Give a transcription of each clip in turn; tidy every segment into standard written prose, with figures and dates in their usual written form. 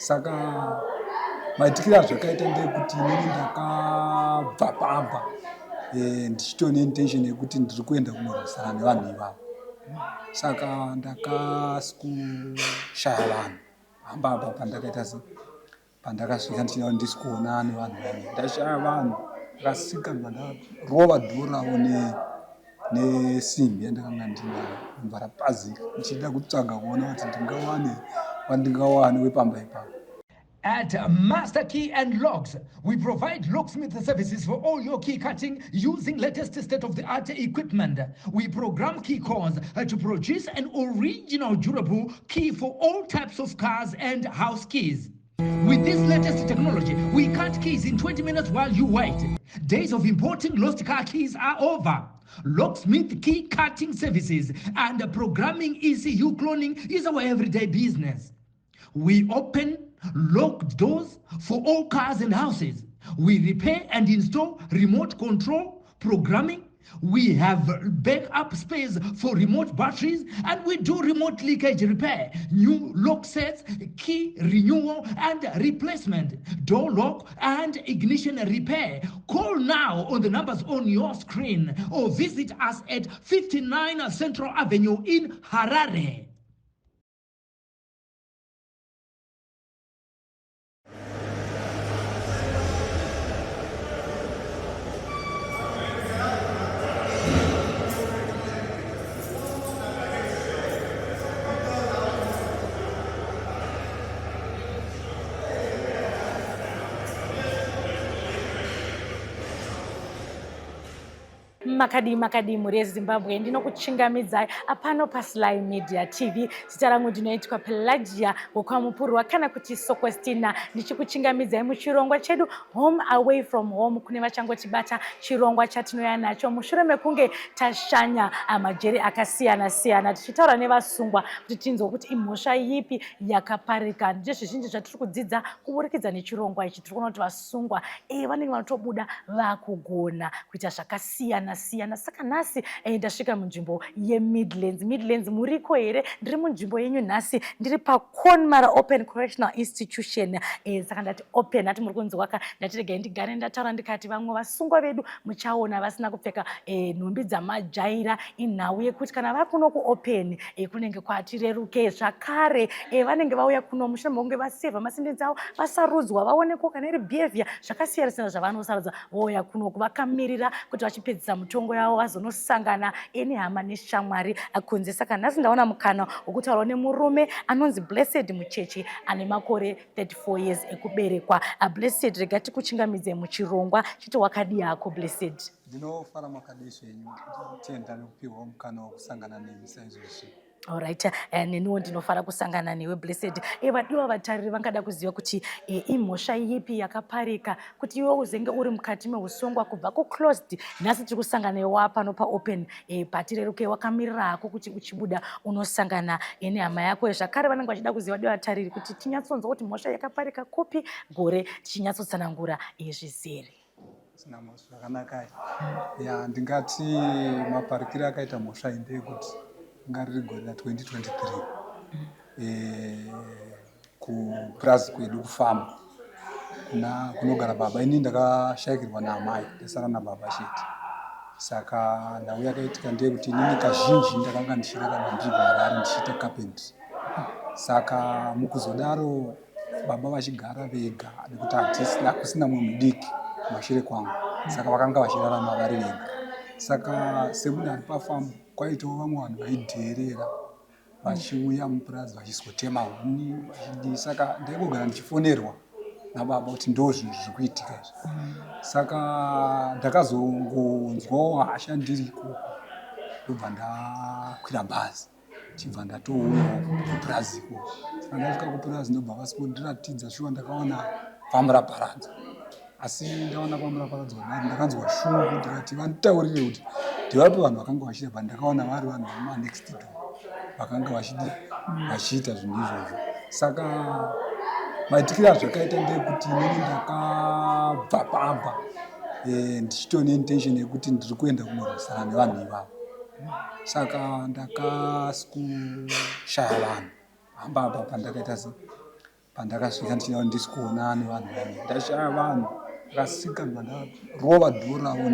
Saka maitikiro azvakaita ndekuti inini ndakabva pamba ndichitone intention yekuti ndiri kuenda kunorwisana nevanhu ivavo. Saka ndakasikushaya vanhu hamba pandakaita se pandakasvika ndichida ndisi kuona nevanhu vane ndashaya vanhu ndakasika ndarova dhoo ravo nesimbi yandakanga ndinayo mvara pazika ndichida kutsvaga kuona kuti ndingawane wandingawane wepamba ipapo. At Master Key and Locks, we provide locksmith services for all your key cutting using latest state-of-the-art equipment. We program key cores to produce an original durable key for all types of cars and house keys. With this latest technology, we cut keys in 20 minutes while you wait. Days of importing lost car keys are over. Locksmith key cutting services and programming ECU cloning is our everyday business. We open locked doors for all cars and houses. We repair and install remote control programming. We have backup space for remote batteries, and we do remote leakage repair, new lock sets, key renewal and replacement, door lock and ignition repair. Call now on the numbers on your screen or visit us at 59 Central Avenue in Harare. Makadi muri yeZimbabwe ndinokuchingamidzai apano paSly Media TV. Zita rangu ndinoitwa Pelagia Wokwamupurwa kana kuti Sokwestina, ndichikuchingamidzai muchirongwa chedu Home Away from Home. Kune vachangotibata chirongwa chatinoya nacho mushure mekunge tashanya majeri akasiyana siyana tichitaura nevasungwa kuti tinzwe kuti imhosva ipi yakaparika. Ndizvo zvizhinji zvatiri kudzidza kuburikidza nechirongwa ichi. Tiri kuona kuti vasungwa vanenge vanotobuda vakugona kuita zvakasiyana siyana. Saka nhasi ndasvika munzvimbo yeMidlands. Midlands muriko here? Ndiri munzvimbo yenyu nhasi, ndiri paConmara Open Correctional Institution. Saka ndati open, hati muri kunzwa ndati regai ndigare ndataura ndikati vamwe vasungwa vedu muchaona vasina kupfeka nhumbi dzamajaira inhau yekuti kana vakuno kuopen kunenge kwatireruke zvakare. Vanenge vauya kuno mushure mekunge vasevha masendenzi avo vasarudzwa vaonekwa kana iri behavior zvakasiyana siyana zvavanosarudza vauya kuno vakamirira kuti vachipedzisa mutongo yavo vazonosangana nehama neshamwari kunze. Saka nhasi ndaona mukana wokutaurawo nemurume anonzi Blessed Mucheche ane makore 34 years ekuberekwa. Blessed, rega tikuchingamidzei muchirongwa chiti wakadi yako Blessed. Ndinofara makadi zvenyu tenda nekupiwa mukana wokusangana nemi saizvozvo. Alright, neniwo ndinofara kusangana newe Blessed. Vadiwa vatariri vangada kuziva kuti imhosva ipi yakaparika kuti iwe uzenge uri mukati meusungwa kubva kuclosed. Nhasi tiri kusangana newe pano paopen patireruke wakamirira hako kuti uchibuda unosangana nehama yako. Zvakare vanenge vachida kuziva vadiwa vatariri kuti tinyatsonzwa kuti mhosva yakaparika kupi gore tichinyatsotsanangura zvizere. Sina mhosva zvakanaka. Ndingati maparikiro akaita mhosva ndeyekuti ngariri gore ra2023 kupurazi kwedu kufamba kunogara baba. Ini ndakashayikirwa naamai ndasara nababa chete. Saka ndau yakaitika ndeyekuti inini kazhinji ndakanga ndichirarama ndiri kuHarare ndichiita carpentry. Saka mukuzodaro baba vachigara vega nekuti kusina munhu mudiki kumashure kwangu. Saka vakanga vachirarama vari vega. Saka semunhu ari pafambo kwaitawo vamwe vanhu vaidheerera vachiuya mupurazi vachizotema huni vachidii. Saka ndaigogara ndichifonerwa nababa kuti ndo zvinhu zviri kuitika izvi. Saka ndakazongonzwawo hasha ndiri ikoko ndobva ndakwira bhazi chibva ndatouya kupurazi ikoko. Saka ndasvika kupurazi ndobva vasindiratidza shuwa ndakaona pamwe raparadzwa. Asi ndaona pamwe raparadzwa ndakanzwa shungu ndikati vanditaurire kuti ndivapi vanhu vakanga vachida. Pandakaona vari vanhu vamanext door vakanga vachiita zvinhu izvozvo. Saka maitikiro azvakaita ndeyekuti inini ndakabva pamba ndichitone intention yekuti ndiri kuenda kunorwisana nevanhu ivavo. Saka ndakasikushaya vanhu hamba pandakaita se pandakasvika ndichida ndisikuona nevanhu vane ndashaya vanhu ndakasvika ndarova dhoo ravo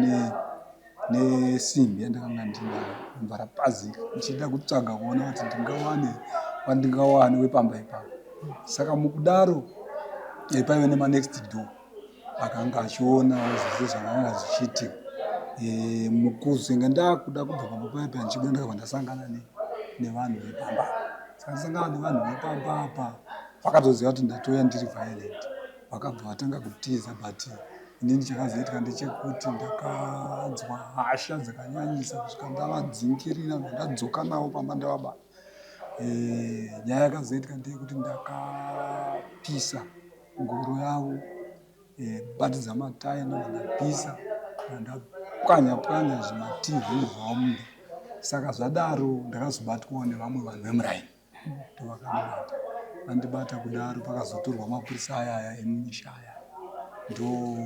nesimbi yandakanga ndinayo bva rapazika ndichida kutsvaga kuona kuti ndingawane wandingawane wepamba ipapo. Saka mukudaro paive nemanext door akanga achiona zvese zvakanga zvichiitika. Mukuzenga ndakuda kubva pamba paipa ndichibuda ndakabva ndasangana nevanhu vepamba. Saka ndasangana nevanhu vepamba apa vakatoziva kuti ndatouya ndiri violent. Vakabva vatanga kutiza but inini chakazoitika ndechekuti ndakanzwa hasha dzakanyanyisa kusvika ndavadzingirira ndadzoka navo pamba ndavabata. Nyaya yakazoitika ndeyekuti ndakapisa ngoro yavo, bati dzamatayi ndobva ndapisa ndapwanya zvimativhi zvavo munda. Saka zvadaro ndakazobatwawo nevamwe vanhu vemuraini ndovakandibata. Vandibata kudaro pakazotorwa mapurisa aya emumisha aya ndo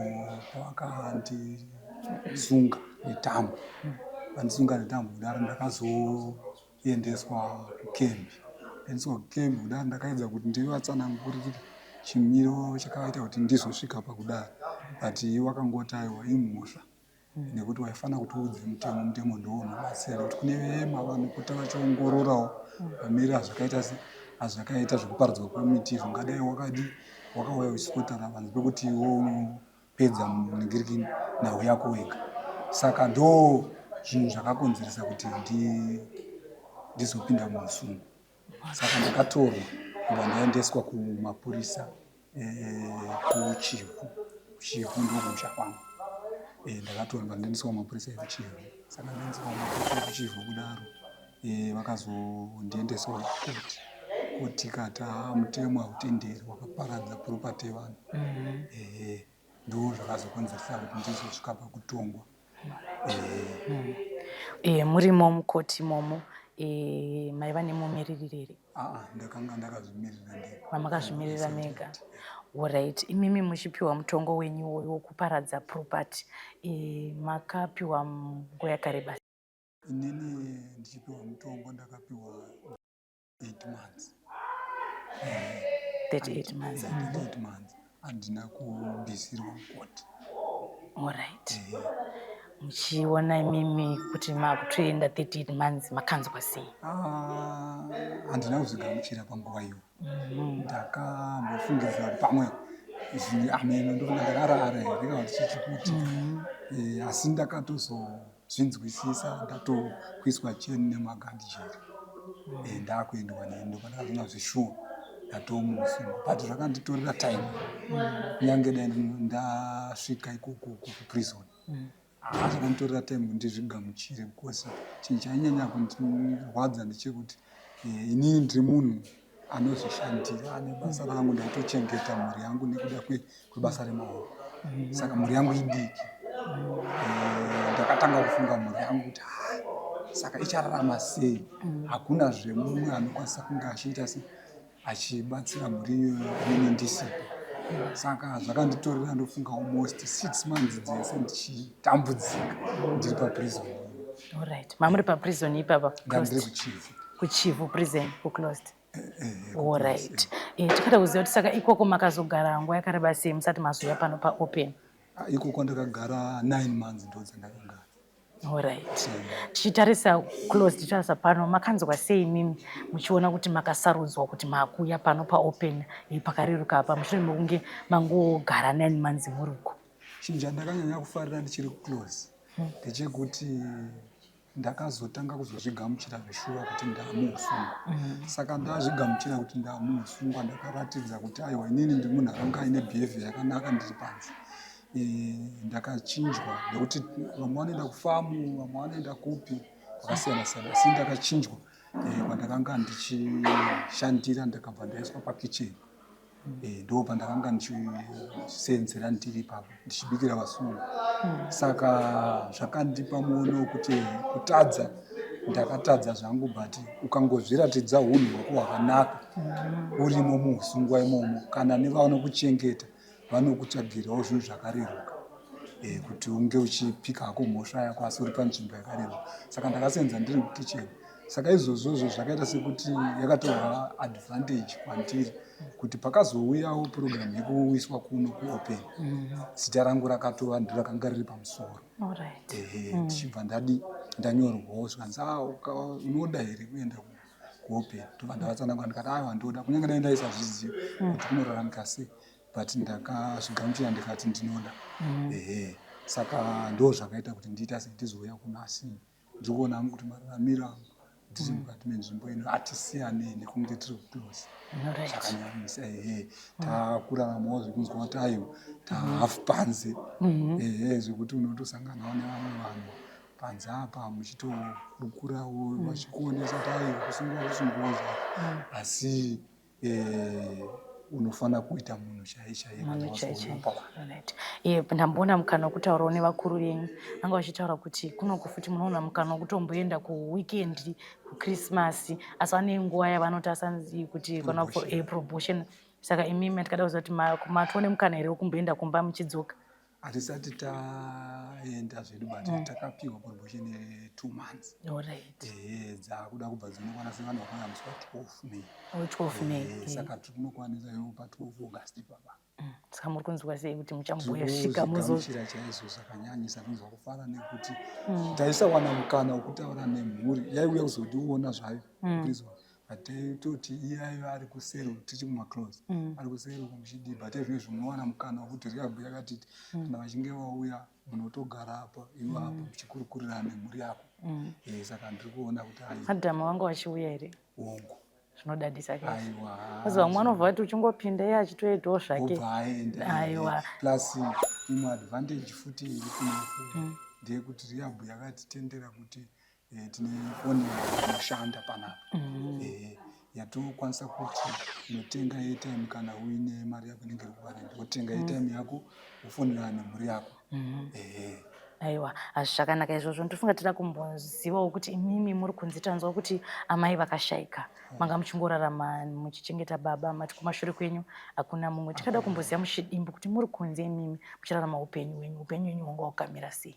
pavakandisunga netambo. Vandisunga netambo kudaro ndakazoendeswa kukembi. Endeswa kukembi kudaro ndakaedza kuti ndivatsanangurire chimiro chakaita kuti ndizosvika pakudaro. But wakangotaiwa imhosva nekuti waifana kuti udze mutemo ndounobatsira kuti kune vema vanopota vachiongororawo vamirira zvakaita zvekuparadzwa kwemiti zvingadai wakauya uchikotara vanhu pekuti iwo unopedza muningiriki nhau yako wega. Saka ndo zvinhu zvakakonzeresa kuti ndizopinda muusungu. Saka ndakatorwa kubva ndaendeswa kumapurisa kuchivu ndokumusha kwangu. Ndakatorwa ndaendeswa kumapurisa ekuchivu. Saka ndaendeswa kumapurisa ekuchivu kudaro vakazondiendesawo kukoti. Koti ikati mutemo hautenderi wakaparadza puropati yevanhu. Ndo zvakazokonzeresa kuti ndizosvika pakutongwa. Murimo mukoti momo maiva nemumiririri here? Ndakanga ndakazvimirira ndega. Mamakazvimirira mega. Alright, imimi muchipiwa mutongo wenyu wokuparadza puropati makapiwa nguva yakareba? Inini ndichipiwa mutongo ndakapiwa 8 months. 38 months. 8 months. Handina kubvisirwa koti. Alright. Muchiona imimi kuti makutoenda 38 months makanzwa sei? Handina kuzvigamuchira panguva iyo. Ndakambofungidzira kuti pamwe ameno ndofunga ndakarara here kana kuti chichikuti. Asi ndakatozozvinzwisisa ndatokuiswa cheni nemagandijeri. Ndakuendwa nendo pandakazoona zvishuwa ndatomusunga. But zvakanditorera time. Kunyange dai ndasvika ikoko kuprison. Zvakanditorera time kuti ndizvigamuchire because chinhu chainyanya kundirwadza ndechekuti inini ndiri munhu anozvishandira ane basa rangu ndaitochengeta mhuri yangu nekuda kwebasa remaoko. Saka mhuri yangu idiki. Ndakatanga kufunga mhuri yangu kuti saka ichararama sei. Hakuna zvemumwe anokwanisa kunge achiita achibatsira mhuri iyoyo inenge ndisipo. Saka zvakanditorera ndofunga almost 6 months dzese ndichitambudzika ndiri paprison. Alright. Mamuri paprison ipapa? Ndandiri kuchivu. Kuchivu prison kuclosed. Alright. Tikada kuziva kuti saka ikoko makazogara nguva yakareba sei musati mazoya pano paopen? Ikoko ndakagara 9 months ndo dzandakagara. Alright. Tichitarisa closed, tichitarisa pano makanzwa sei mimi muchiona kuti makasarudzwa kuti makuya pano paopen pakareruka apa mushure mekunge mangogara 9 months muruko? Chinhu chandakanyanya kufarira ndichiri kuclose ndechekuti ndakazotanga kuzozvigamuchira zvishuwa kuti ndamuusungwa. Saka ndazvigamuchira kuti ndamuusungwa ndakaratidza kuti aiwa inini ndiri munhu akanga aine behavior yakanaka ndiri panze. Ndakachinjwa nekuti vamwe vanoenda kufamu, vamwe vanoenda kupi kwakasiyana siyana. Asi ndakachinjwa pandakanga ndichishandira ndakabva ndaiswa pakicheni. Ndo pandakanga ndichisenzera ndiri ipapo ndichibikira vasungu. Saka zvakandipa muono kuti kutadza ndakatadza zvangu but ukangozviratidza hunhu hwako hwakanaka urimo muusungwa imomo kana nevanokuchengeta vanokutsvagirawo zvinhu zvakareruka kuti unge uchipikako mhosva yako asi uri panzvimbo yakareruka. Saka ndakasenza ndiri mukicheni. Saka izvozvozvo zvakaita sekuti yakatorwa advantage kwandiri kuti pakazouyawo program yekuiswa kuno kuopen zita rangu rakatova ndirakanga riri pamusoro. Ndichibva ndanyorwawo zvikanzi unoda here kuenda kuopen, tobva ndavatsanangura ndikati aiwa ndoda, kunyange dai ndaisazviziva kuti kunoraramika sei, but ndakazvigamuchira ndikati ndinoda. Saka ndo zvakaita kuti ndiite sendizouya kuno, asi ndiri kuona hangu kuti mararamiro angu ndiri mukati menzvimbo ino hatisiyanei nekunge tiri close zvakanyanyisa. Takuraramawo zvekunzwa kuti aiwa tahafu panze, zvekuti unotosanganawo nevamwe vanhu panze apa muchitokurukurawo vachikuonesa kuti aiwa kusungwa asi unofana kuita munhu chaiye. Ndamboona mukana wekutaurawo nevakuru venyu, vanga vachitaura kuti kunoku futi munoona mukana wekutomboenda kuweekend kuChristmas, asi vane nguva yavanoti asanzi kuti kana promotion. Saka imimi tikada kuziva kuti matoone mukana here wekumboenda kumba muchidzoka? Hatisati taenda zvedu, but takapiwa promotion ye2 months. Dzakuda kubva dzinokwana sevanokwananiswa 12 May. Saka tinokwanisa iwo pa12 August baba. Saka muri kunzwa sei kuti muchamboyasvika muzogamuchira chaizvo zvakanyanyisa, tinozwa kufara nekuti taisawana mukana wekutaura nemhuri, yaiuya kuzodiona zvayo but taitoti iyayo ari kuseri, tichi kumaclose ari kuseri kumuchidii, but izvozvo munowana mukana wekuti rikabhuya akatiti kana vachinge vauya munotogara apa ivo apa muchikurukurirana nemhuri yako. Saka ndiri kuona kuti madhamu vanga vachiuya here? Ongo zvinodadisa aiwa, kazi vamwe vanobva vati uchingopinda iye achitoitawo zvake. obva aenda. Plus imwe advantage futi iri kunoku ndeyekuti rikabhuya akatitendera kuti tine foni inoshanda panapa, yatokwanisa kuti unotenga airtime kana uine mari yako inenge iri kuvarenda, wotenga airtime yako wofonera nemhuri yako. Aiwa, hazvi zvakanaka izvozvo. Ndofunga tida kumbozivawo kuti imimi muri kunzi tanzwa kuti amai vakashayika, manga muchingorarama muchichengeta baba, mati kumashure kwenyu hakuna mumwe. Tikada kumboziva muchidimbu kuti muri kunzi imimi muchirarama upenyu hwenyu hwanga hwakamira sei?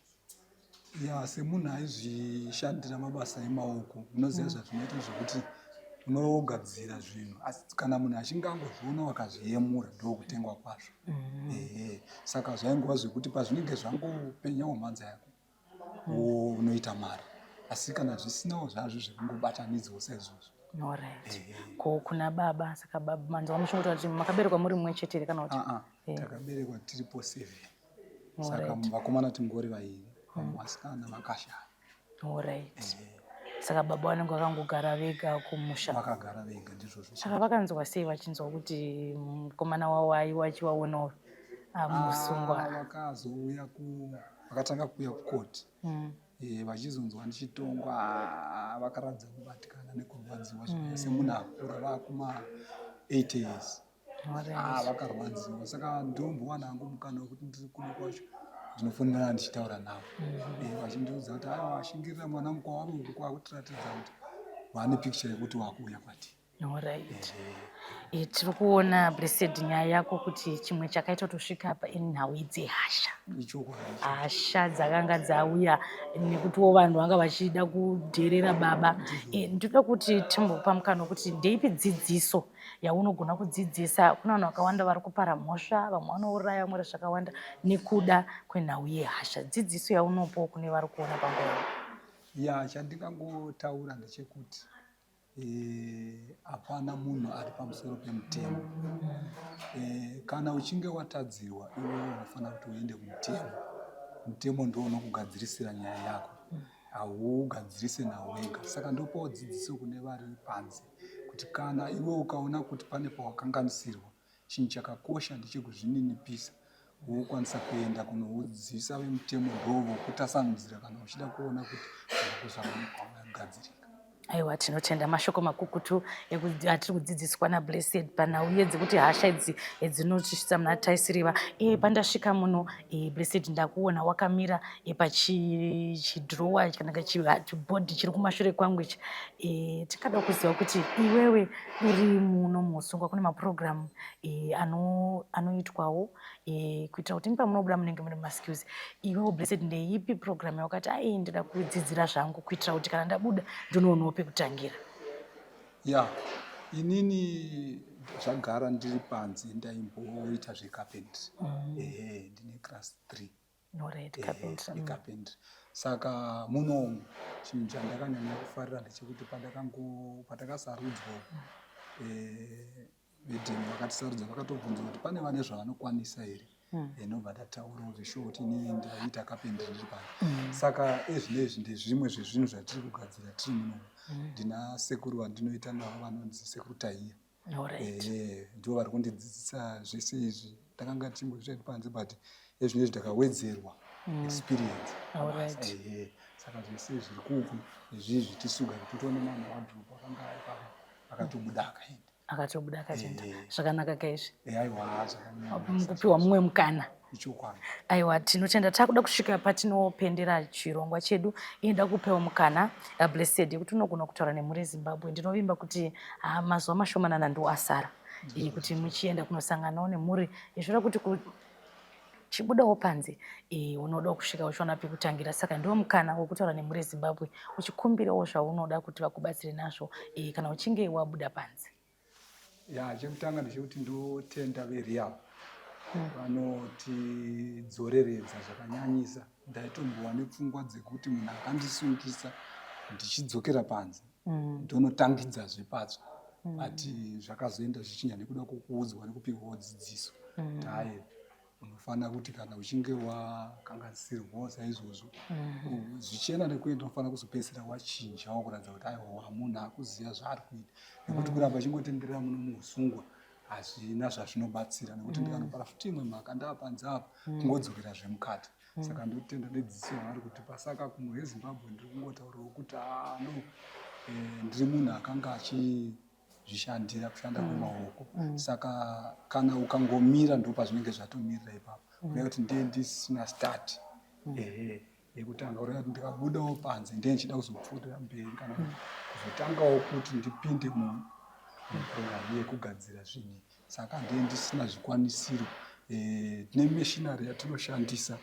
Semunhu aizvishandira mabasa emaoko, unoziva zvazvinoita zvekuti unogadzira zvinhu, asi kana munhu achinge angozviona wakazviyemura ndokutengwa kwazvo. Saka zvaingova zvekuti pazvinenge zvangopenyawo mhanza yako unoita mari, asi kana zvisinawo zvazvo zvekungobatanidzwa saizvozvo. Ko kuna baba, saka baba manzwa muchingoti kuti makaberekwa muri mumwe chete here kana kuti? Takaberekwa tiripo 7, saka vakomana tingori vairi, vasikana vakashaya. Saka baba vanenge vakangogara vega kumusha? Vakagara vega ndizvozvo. Saka vakanzwa sei vachinzwa kuti mukomana wavo aiwa achivaonawo musungwa? Vakazouya vakatanga kuuya kukoti, vachizonzwa ndichitongwa, vakaradza kubatikana nekurwadziwa semunhu akura vaakuma8 years. Vakarwadziwa, saka ndombowana hangu mukana wekuti ndiri kuno kwacho ndinofonera ndichitaura navo, vachindiudza kuti aiwa ashingirira mwana mukwavo uri kwakutiratidza kuti vane picture yekuti wakuuya kwati. Tiri kuona Blessed nyaya yako kuti chimwe chakaita kutosvika apa inhau dzehasha. Hasha dzakanga dzauya nekutiwo vanhu vanga vachida kudherera baba. Ndinoda kuti timbopa mukana wekuti ndeipi dzidziso yaunogona kudzidzisa? Kuna vanhu vakawanda vari kupara mhosva, vamwe vanouraya vamwe zvakawanda nekuda kwenhau yehasha. Dzidziso yaunopawo kune vari kuona panguva? Chandingangotaura ndechekuti hapana munhu ari pamusoro pemutemo. Kana uchinge watadzirwa iwe unofanira kuti uende kumutemo. Mutemo ndiwo unokugadzirisira nyaya yako, haugadzirise nawo wega. Saka ndopawo dzidziso kune vari panze kuti kana iwe ukaona kuti pane pawakanganisirwa, chinhu chakakosha ndechekuzvininipisa, wokwanisa kuenda kunoudzisa vemutemo ndovokutasanudzira kana uchida kuona kuti zvakagadzirika. Aiwa, tinotenda mashoko makukutu atiri kudzidziswa naBlessed panhau dzekuti hasha idzi dzinotisvitsa muna taisiriva. Pandasvika muno Blessed ndakuona wakamira pachidhirowa kana chibhodhi chiri kumashure kwangu ichi. Tikada kuziva kuti iwewe uri muno musungwa kune mapurogiramu anoitwawo kuitira kuti pamunobuda munenge mune maskills. Iwewe Blessed ndeipi purogiramu yaukati ndida kudzidzira zvangu kuitira kuti kana ndabuda ndinoonawo pekutangira? Inini zvagara ndiri panze ndaimboita zvecarpentry. Ndine class 3 carpentry. Saka muno chinhu chandakanyanya kufarira ndechekuti patakasarudzwa vedhemi vakatisarudza vakatobvunza kuti pane vane zvavanokwanisa here, nobva ndataura kuti sure kuti inini ndaita carpentry ndiri pano. Saka ezvinezvi ndezvimwe zvezvinhu zvatiri kugadzira tiri muno. Ndina sekuru vandinoita navo vanonzi sekuru Taiya. Ndivo vari kundidzidzisa zvese izvi. Ndakanga tichimbozviti panze but ezvinezvi ndakawedzerwa experience. Saka zvese zviri kuku izvizvi tisuga totoona mwana wadhuropa akanga ari papa akatobuda akaenda. Zvakanaka kaizvi. Aiwa zvakanaka. Mukupiwa mumwe mukana. Ichokwadi. Aiwa, tinotenda takuda kusvika patinopendera chirongwa chedu. Inoda kupewa mukana Blessed kuti unogona kutaura nemhuri Zimbabwe. Ndinovimba kuti mazuva mashomanana ndo asara kuti muchienda kunosanganawo nemhuri izvira kuti chibudawo panze unoda kusvika uchiona pekutangira. Saka ndiwo mukana wokutaura nemhuri Zimbabwe uchikumbirawo zvaunoda kuti vakubatsire nazvo kana uchinge wabuda panze. Chekutanga ndechekuti ndotenda veReal vanotidzoreredza zvakanyanyisa. Ndaitombowa nepfungwa dzekuti munhu akandisungisa ndichidzokera panze ndonotangidzazve patsva, but zvakazoenda zvichinya nekuda kwokuudzwa nekupihwawo dzidziso kuti hayi unofanira kuti kana uchinge wakanganisirwawo saizvozvo zvichienda nekuenda unofanira kuzopedzisira wachinjawo kuratidza kuti aiwa munhu akuziva zvaari kuita, nekuti kuramba achingotenderera muno muusungwa hazvina zvazvinobatsira, nekuti ndikanobara futi imwe mhaka ndaapanze apa kungodzokera zvemukati. Saka ndotenda nedzidziso yavari kutipa. Saka kumwe yeZimbabwe ndiri kungotaurawo kuti ndiri munhu akanga achizvishandira kushanda kwemaoko. Saka kana ukangomira ndo pazvinenge zvatomirira ipapo. Kureva kuti ndiye ndisina start yekutanga, kureva kuti ndikabudawo panze ndiye ndichida kuzopfuurira mberi kana kuzotangawo kuti ndipinde muprogramu yekugadzira zvinhu. Saka ndiye ndisina zvikwanisiro. Tine machinery yatinoshandisa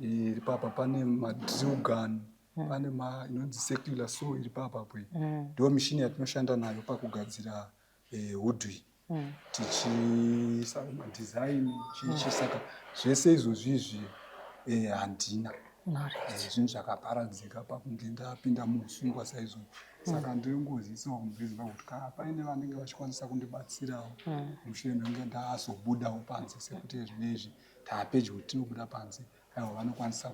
iri papa, pane madrill gun, pane inonzi circular saw iri papapo. Ndiyo mishini yatinoshanda nayo pakugadzira woodwi tichiisa madesign chichi. Saka zvese izvozvizvi handina zvinhu zvakaparadzika pakunge ndapinda muusungwa saizvozvo. Saka ndinongozivisawo kuMuzimbabwe kuti kana paine vanenge vachikwanisa kundibatsirawo mushure mekunge ndazobudawo panze, sekuti zvinezvi taapedyo kuti tinobuda panze, aiwa vanokwanisa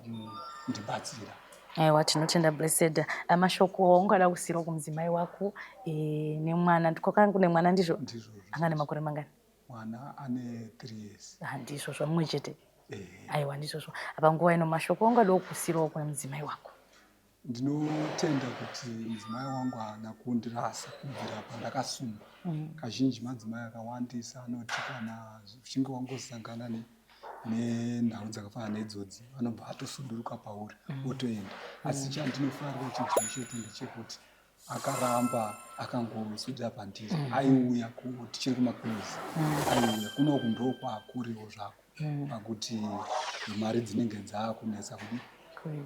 kundibatsira. Aiwa, tinotenda Blessed. Mashoko aungada kusiyirawo kumudzimai wako nemwana, kwakanga kune mwana ndizvo? Ndizvo. Anga nemagore mangani? Mwana ane 3 years. Ndizvozvo, mumwe chete? Aiwa, ndizvozvo. Apa nguva ino mashoko aungadawo kusiyirawo kune mudzimai wako? Ndinotenda kuti mudzimai wangu haana kundirasa kubvira pandakasungwa. Kazhinji madzimai akawandisa anoti kana uchinge wangosangana nenhau dzakafanana nedzodzi vanobva atosunduruka pauri otoenda. Asi chandinofarira chinhu chete ndechekuti akaramba akangoswedera pandiri. Aiuya tichiri kumakuzi, aiuya kuno kundo kwaakuriwo zvako pakuti mari dzinenge dzaakunetsa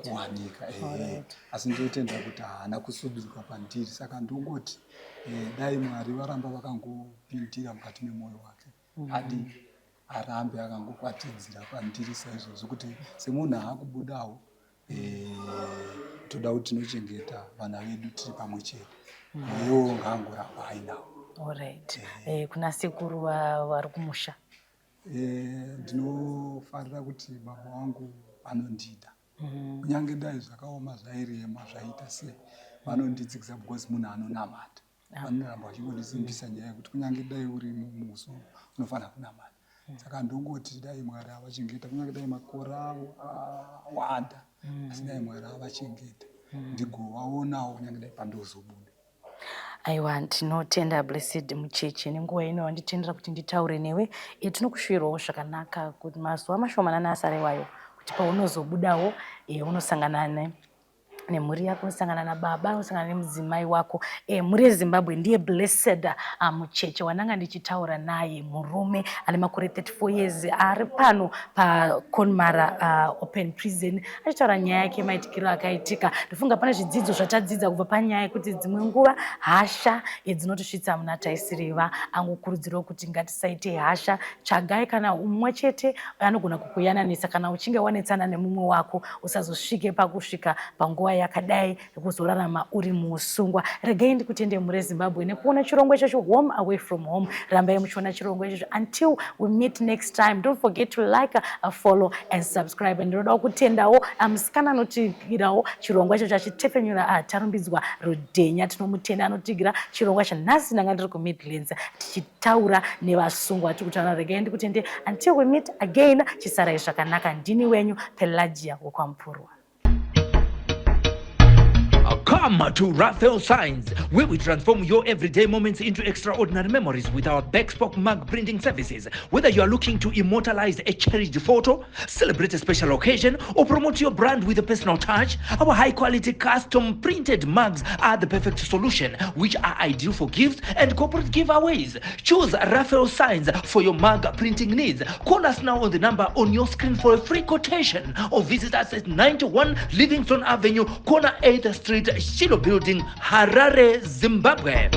kuwanika. Asi ndinotenda kuti haana kusunduruka pandiri. Saka ndongoti dai Mwari varamba vakangopindira mukati memwoyo wake, hadi arambe akangokwatidzira pandiri saizvozvo, kuti semunhu aakubudawo toda kuti tinochengeta vana vedu tiri pamwe chete, iwo ngaangoramba ainawo. Alright. Kuna sekuru vari kumusha? Ndinofarira kuti baba vangu vanondida, kunyange dai zvakaoma zvairema zvaita sei, vanondidzikisa because munhu anonamata. Vanoramba vachingondisimbisa nyaya yekuti kunyange dai uri mumusoro unofanira kunamata. Saka ndongoti dai Mwari avachengeta, kunyange dai makore avo awanda, asi dai Mwari avachengeta ndigovaonawo kunyange dai pandozobuda. Aiwa, tinotenda Blessed mucheche. Nenguva ino wanditendera kuti nditaure newe. Tinokushuwirawo zvakanaka kuti mazuva mashomanana asara iwayo kuti paunozobudawo unosangana nemhuri yako, unosangana nababa, unosangana nemudzimai wako muri yeZimbabwe. Ndiye Blessed Mucheche wananga ndichitaura naye, murume ane makore 34 years ari pano paConmara Open Prison, achitaura nyaya yake maitikiro akaitika. Ndifunga pane zvidzidzo zvatadzidza kubva panyaya yekuti dzimwe nguva hasha dzinotosvitsa muna taisiriva. Angokurudzirwa kuti ngatisaite hasha, tsvagai kana umwe chete anogona kukuyananisa. Kana uchinge wanetsana nemumwe wako, usazosvike pakusvika panguva yakadai yekuzorarama uri muusungwa. Regai ndikutende muri yeZimbabwe nekuona chirongwa ichocho, Home Away from Home. Rambai muchiona chirongwa ichocho. Until we meet next time, don't forget to like, follow and subscribe. Ndinoda kutendawo musikana anotigirawo chirongwa ichocho achitefenyura tarumbidzwa Rudhenya. Tinomutenda anotigira chirongwa chanhasi nanga ndiri kuMidlands tichitaura nevasungwa. Tikutaura regai ndikutende. Until we meet again, chisarai zvakanaka. Ndini wenyu Pelagia Wokwamupurwa. Come to Raphael Signs, where we transform your everyday moments into extraordinary memories with our Bespoke mug printing services. Whether you are looking to immortalize a cherished photo, celebrate a special occasion, or promote your brand with a personal touch, our high-quality custom printed mugs are the perfect solution, which are ideal for gifts and corporate giveaways. Choose Raphael Signs for your mug printing needs. Call us now on the number on your screen for a free quotation, or visit us at 91 Livingstone Avenue, corner 8th Street, Shilo Building, Harare, Zimbabwe.